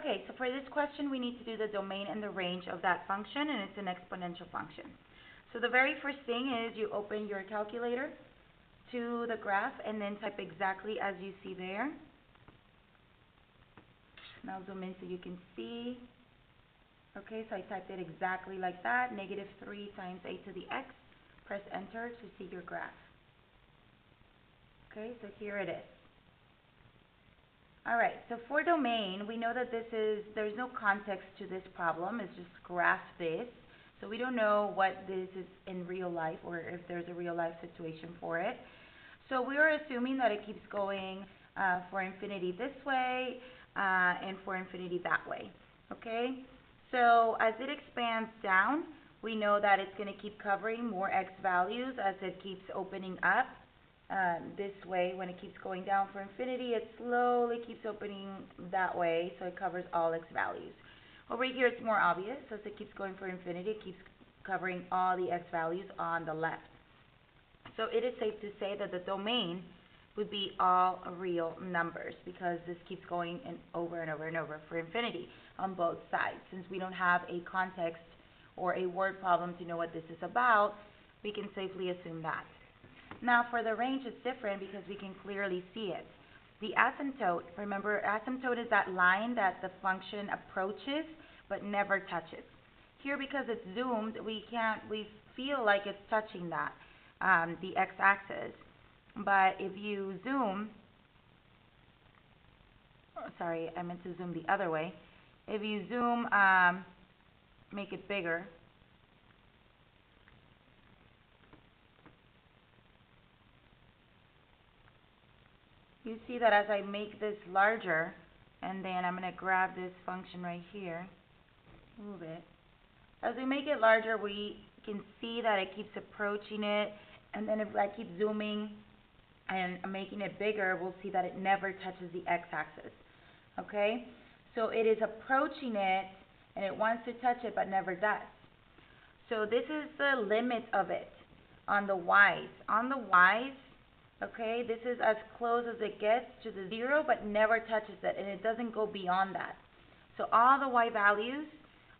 Okay, so for this question, we need to do the domain and the range of that function, and it's an exponential function. So the very first thing is you open your calculator to the graph and then type exactly as you see there. Now zoom in so you can see. Okay, so I typed it exactly like that, -3 times a to the x. Press enter to see your graph. Okay, so here it is. Alright, so for domain, we know that there's no context to this problem, it's just graph this. So we don't know what this is in real life or if there's a real life situation for it. So we are assuming that it keeps going for infinity this way and for infinity that way. Okay, so as it expands down, we know that it's going to keep covering more x values as it keeps opening up. This way, when it keeps going down for infinity, it slowly keeps opening that way, so it covers all x values. Over here, it's more obvious. As it keeps going for infinity, it keeps covering all the x values on the left. So it is safe to say that the domain would be all real numbers because this keeps going over and over and over for infinity on both sides. Since we don't have a context or a word problem to know what this is about, we can safely assume that. Now for the range, it's different because we can clearly see it. The asymptote, remember, asymptote is that line that the function approaches but never touches. Here, because it's zoomed, we feel like it's touching that, the x-axis. But if you zoom, sorry, I meant to zoom the other way. If you zoom, make it bigger, you see that as I make this larger, and then I'm going to grab this function right here, move it. As we make it larger, we can see that it keeps approaching it, and then if I keep zooming and making it bigger, we'll see that it never touches the x-axis. Okay? So it is approaching it, and it wants to touch it, but never does. So this is the limit of it on the y's. On the y's, okay, this is as close as it gets to the 0, but never touches it, and it doesn't go beyond that. So all the y values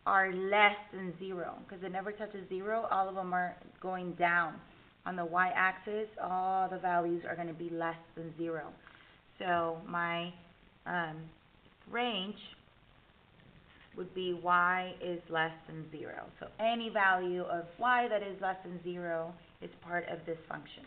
are less than 0, because it never touches 0. All of them are going down. On the y-axis, all the values are going to be less than 0. So my range would be y is less than 0. So any value of y that is less than 0 is part of this function.